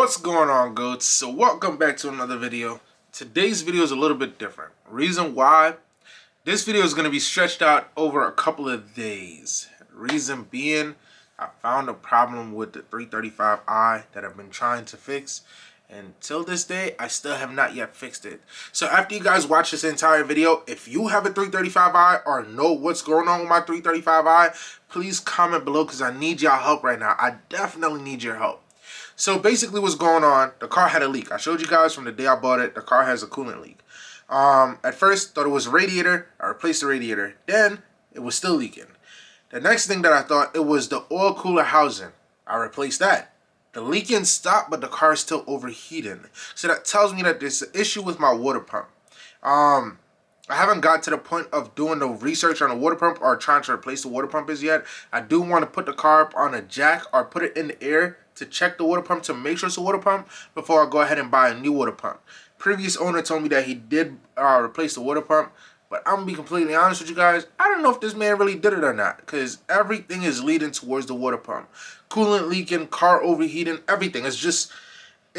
What's going on, goats? So welcome back to another video. Today's video is a little bit different. Reason why, this video is going to be stretched out over a couple of days. Reason being, I found a problem with the 335i that I've been trying to fix, and till this day I still have not yet fixed it. So after you guys watch this entire video, if you have a 335i or know what's going on with my 335i, please comment below because I need y'all help right now. I definitely need your help. So basically what's going on, the car had a leak. I showed you guys from the day I bought it, the car has a coolant leak. At first, thought it was a radiator. I replaced the radiator. Then, it was still leaking. The next thing that I thought, it was the oil cooler housing. I replaced that. The leaking stopped, but the car is still overheating. So that tells me that there's an issue with my water pump. I haven't got to the point of doing the research on the water pump or trying to replace the water pump as yet. I do want to put the car up on a jack or put it in the air to check the water pump to make sure it's a water pump before I go ahead and buy a new water pump. Previous owner told me that he did replace the water pump, but I'm gonna be completely honest with you guys, I don't know if this man really did it or not, because everything is leading towards the water pump. Coolant leaking, car overheating, everything. It's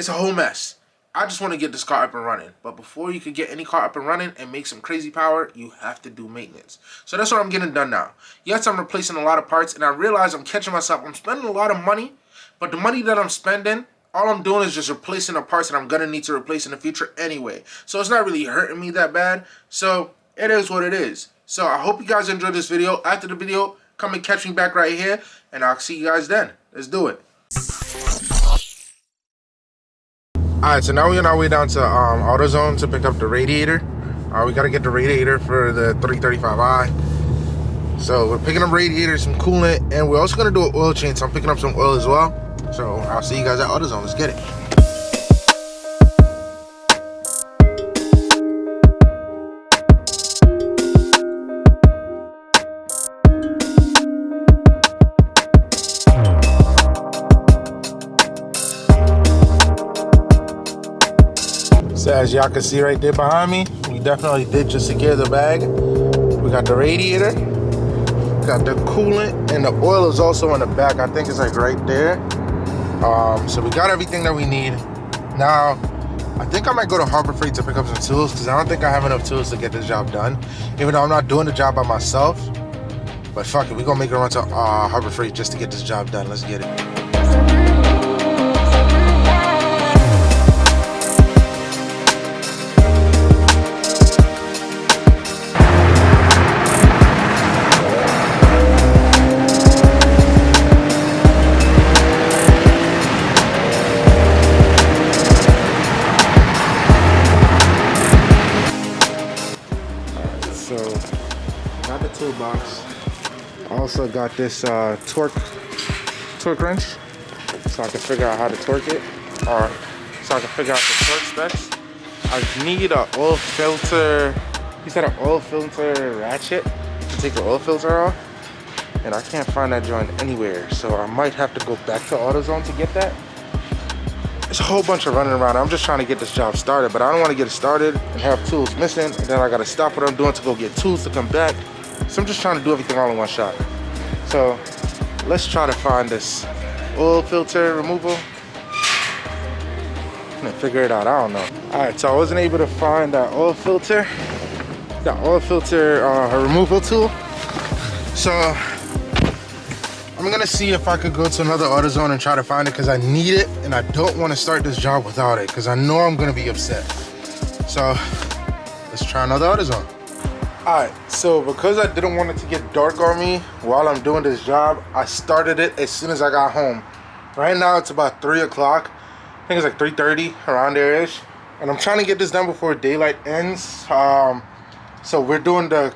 a whole mess. I just want to get this car up and running. But before you can get any car up and running and make some crazy power, you have to do maintenance. So that's what I'm getting done now. Yes, I'm replacing a lot of parts, and I realize I'm catching myself. I'm spending a lot of money, but the money that I'm spending, all I'm doing is just replacing the parts that I'm going to need to replace in the future anyway. So it's not really hurting me that bad. So it is what it is. So I hope you guys enjoyed this video. After the video, come and catch me back right here, and I'll see you guys then. Let's do it. Alright, so now we're on our way down to AutoZone to pick up the radiator. We got to get the radiator for the 335i. So we're picking up radiator, some coolant, and we're also going to do an oil change. So I'm picking up some oil as well. So I'll see you guys at AutoZone. Let's get it. So as y'all can see right there behind me, we definitely did just secure the bag. We got the radiator, got the coolant, and the oil is also in the back. I think it's like right there. So we got everything that we need. Now, I think I might go to Harbor Freight to pick up some tools because I don't think I have enough tools to get this job done. Even though I'm not doing the job by myself. But fuck it, we're gonna make a run to Harbor Freight just to get this job done. Let's get it. Got the toolbox. Also got this torque wrench, so I can figure out how to torque it, or so I can figure out the torque specs. I need an oil filter. He said an oil filter ratchet to take the oil filter off, and I can't find that joint anywhere. So I might have to go back to AutoZone to get that. There's a whole bunch of running around. I'm just trying to get this job started, but I don't want to get it started and have tools missing, and then I got to stop what I'm doing to go get tools to come back. So I'm just trying to do everything all in one shot. So let's try to find this oil filter removal. I'm gonna figure it out, I don't know. All right, so I wasn't able to find that oil filter removal tool. So I'm gonna see if I could go to another AutoZone and try to find it because I need it, and I don't want to start this job without it because I know I'm gonna be upset. So let's try another AutoZone. Alright, so because I didn't want it to get dark on me while I'm doing this job, I started it as soon as I got home. Right now it's about 3 o'clock. I think it's like 3:30, around there-ish. And I'm trying to get this done before daylight ends. So we're doing the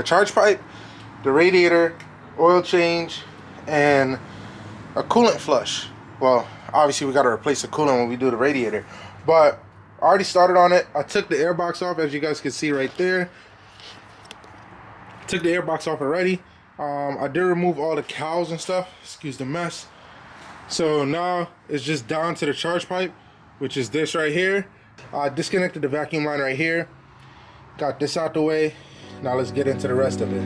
charge pipe, the radiator, oil change, and a coolant flush. Well, obviously we got to replace the coolant when we do the radiator. But I already started on it. I took the air box off, as you guys can see right there. Took the air box off already. I did remove all the cowls and stuff. Excuse the mess. So now it's just down to the charge pipe, which is this right here. I disconnected the vacuum line right here. Got this out the way. Now let's get into the rest of it.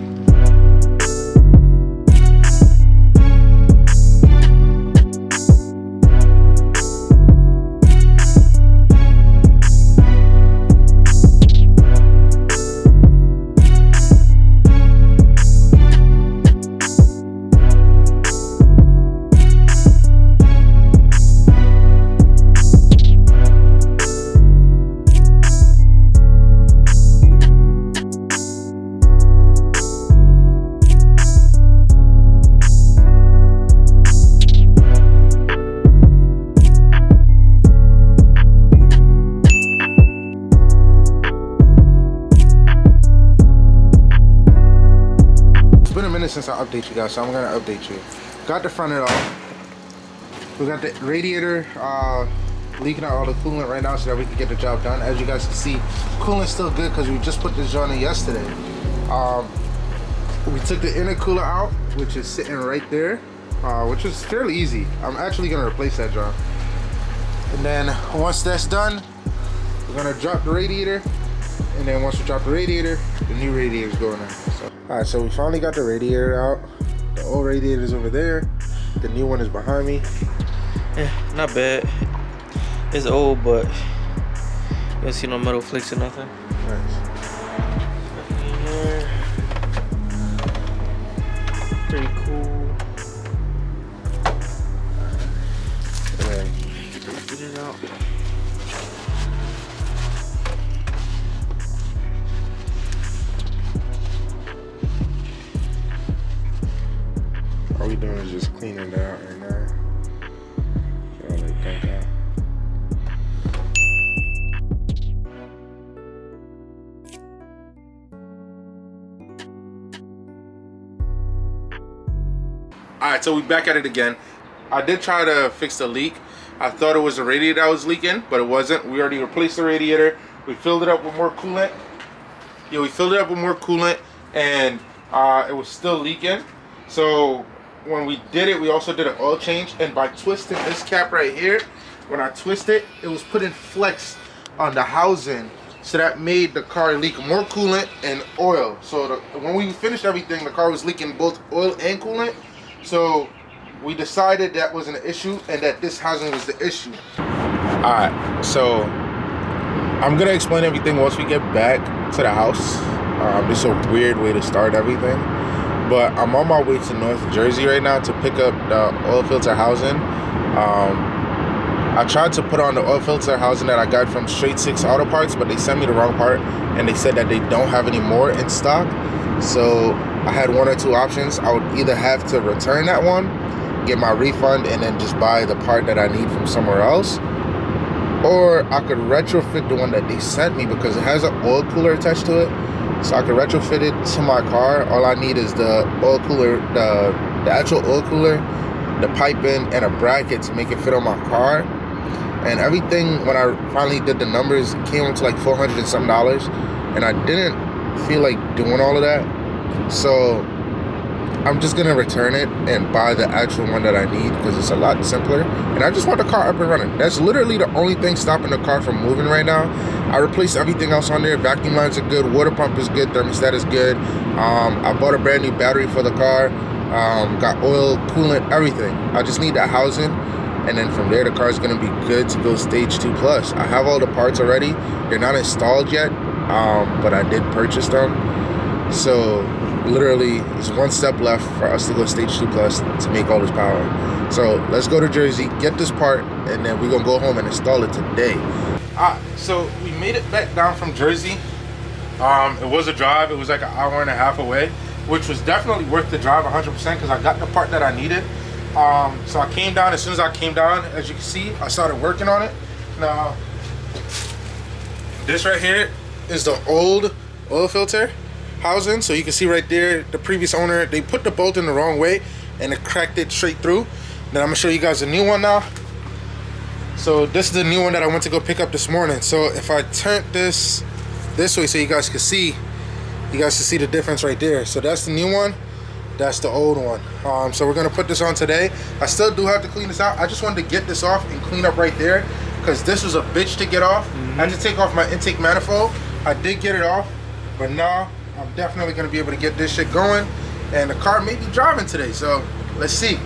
since I update you guys, so I'm gonna update you. Got the front end off. We got the radiator leaking out all the coolant right now so that we can get the job done. As you guys can see, coolant's still good because we just put this joint in yesterday. We took the intercooler out, which is sitting right there, which is fairly easy. I'm actually gonna replace that joint. And then once that's done, we're gonna drop the radiator. And then once we drop the radiator, the new radiator is going in. So, all right, so we finally got the radiator out. The old radiator is over there. The new one is behind me. Yeah, not bad. It's old, but you don't see no metal flakes or nothing. Nice. Nothing in here. Pretty cool. Alright. Get it out. All we doing is just cleaning it out right now. Get all that gunk out. Alright, so we back at it again. I did try to fix the leak. I thought it was the radiator that was leaking, but it wasn't. We already replaced the radiator. We filled it up with more coolant. Yeah, we filled it up with more coolant, and it was still leaking. So when we did it, we also did an oil change, and by twisting this cap right here, when I twist it, it was putting flex on the housing, so that made the car leak more coolant and oil. So when we finished everything, the car was leaking both oil and coolant. So we decided that wasn't an issue and that this housing was the issue. All right, so I'm gonna explain everything once we get back to the house. This is a weird way to start everything, but I'm on my way to North Jersey right now to pick up the oil filter housing. I tried to put on the oil filter housing that I got from Straight 6 Auto Parts, but they sent me the wrong part and they said that they don't have any more in stock. So I had one or two options. I would either have to return that one, get my refund, and then just buy the part that I need from somewhere else, or I could retrofit the one that they sent me because it has an oil cooler attached to it. So I could retrofit it to my car. All I need is the oil cooler, the actual oil cooler, the piping, and a bracket to make it fit on my car. And everything, when I finally did the numbers, it came up to like $400 and something, and I didn't feel like doing all of that. So I'm just gonna return it and buy the actual one that I need because it's a lot simpler, and I just want the car up and running. That's literally the only thing stopping the car from moving right now. I replaced everything else on there. Vacuum lines are good, water pump is good, thermostat is good. I bought a brand new battery for the car, got oil, coolant, everything. I just need that housing, and then from there the car is gonna be good to go stage 2+. I have all the parts already. They're not installed yet, but I did purchase them. So literally there's one step left for us to go stage 2+ to make all this power. So let's go to Jersey, get this part, and then we're gonna go home and install it today. So we made it back down from Jersey. It was a drive. It was like an hour and a half away, which was definitely worth the drive 100% because I got the part that I needed. So I came down. As soon as I came down, as you can see, I started working on it. Now this right here is the old oil filter housing. So you can see right there, the previous owner, they put the bolt in the wrong way and it cracked it straight through. Then I'm gonna show you guys a new one now. So this is the new one that I went to go pick up this morning. So if I turn this way so you guys can see the difference right there. So that's the new one, that's the old one. So we're gonna put this on today. I still do have to clean this out. I just wanted to get this off and clean up right there because this was a bitch to get off. I had to take off my intake manifold. I did get it off, but now I'm definitely gonna be able to get this shit going, and the car may be driving today, so let's see.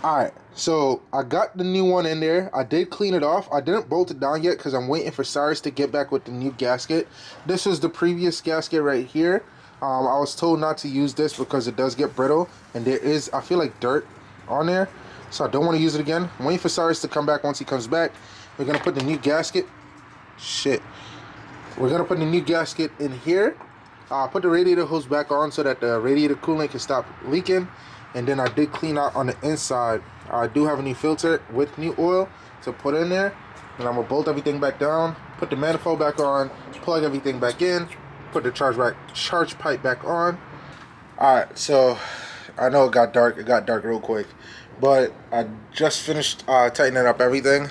All right, so I got the new one in there. I did clean it off. I didn't bolt it down yet because I'm waiting for Cyrus to get back with the new gasket. This is the previous gasket right here. I was told not to use this because it does get brittle, and there is, I feel like, dirt on there, so I don't want to use it again. I'm waiting for Cyrus to come back. Once he comes back, we're gonna put the new gasket. We're gonna put the new gasket in here. Put the radiator hose back on so that the radiator coolant can stop leaking. And then I did clean out on the inside. I do have a new filter with new oil to put in there. And I'm gonna bolt everything back down, put the manifold back on, plug everything back in, put the charge pipe back on. Alright, so I know it got dark. It got dark real quick. But I just finished tightening up everything.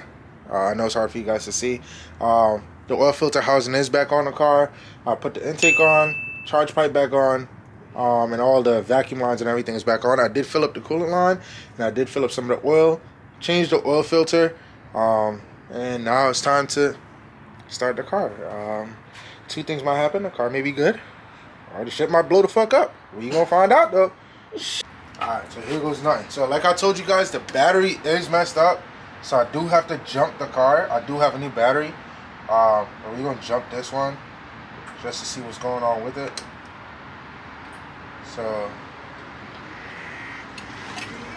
I know it's hard for you guys to see. The oil filter housing is back on the car. I put the intake on, charge pipe back on, and all the vacuum lines and everything is back on. I did fill up the coolant line, and I did fill up some of the oil, changed the oil filter, and now it's time to start the car. Two things might happen. The car may be good, or the shit might blow the fuck up. We gonna find out though. Alright, so here goes nothing. So like I told you guys, the battery is messed up. So I do have to jump the car. I do have a new battery. But we're gonna jump this one just to see what's going on with it. So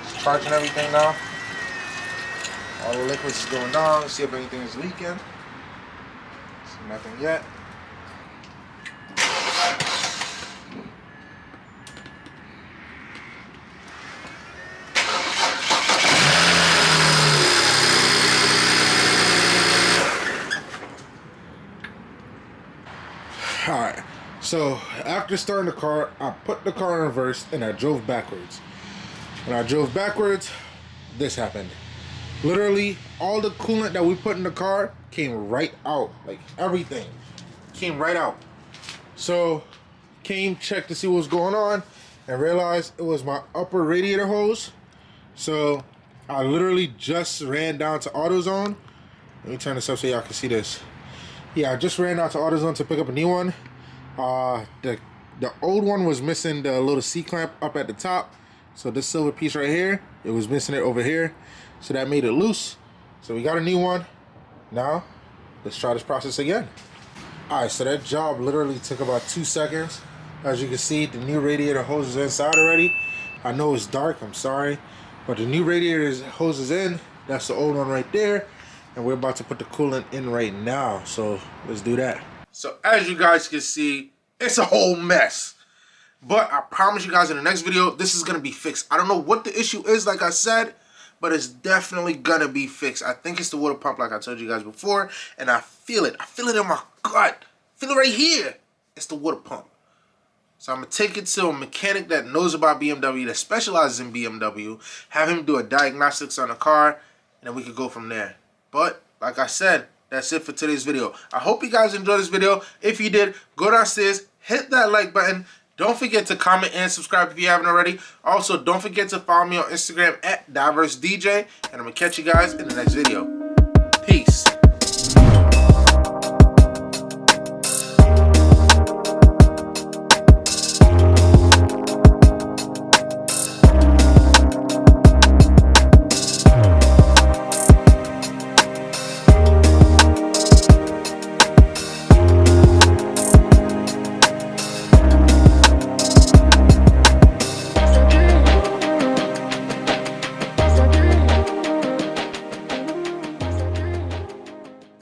it's charging everything now. All the liquids is going down. Let's see if anything is leaking. See nothing yet. Alright, so after starting the car, I put the car in reverse and I drove backwards. When I drove backwards, this happened. Literally, all the coolant that we put in the car came right out. Like, everything came right out. So, came, checked to see what was going on, and realized it was my upper radiator hose. So, I literally just ran down to AutoZone. Let me turn this up so y'all can see this. Yeah, I just ran out to AutoZone to pick up a new one. The old one was missing the little C-clamp up at the top. So this silver piece right here, it was missing it over here. So that made it loose. So we got a new one. Now, let's try this process again. Alright, so that job literally took about 2 seconds. As you can see, the new radiator hose is inside already. I know it's dark, I'm sorry. But the new radiator hose is in. That's the old one right there. And we're about to put the coolant in right now. So let's do that. So as you guys can see, it's a whole mess. But I promise you guys in the next video, this is going to be fixed. I don't know what the issue is, like I said, but it's definitely going to be fixed. I think it's the water pump, like I told you guys before. And I feel it. I feel it in my gut. I feel it right here. It's the water pump. So I'm going to take it to a mechanic that knows about BMW, that specializes in BMW. Have him do a diagnostics on the car. And then we could go from there. But, like I said, that's it for today's video. I hope you guys enjoyed this video. If you did, go downstairs, hit that like button. Don't forget to comment and subscribe if you haven't already. Also, don't forget to follow me on Instagram at DiverseDJ. And I'm going to catch you guys in the next video.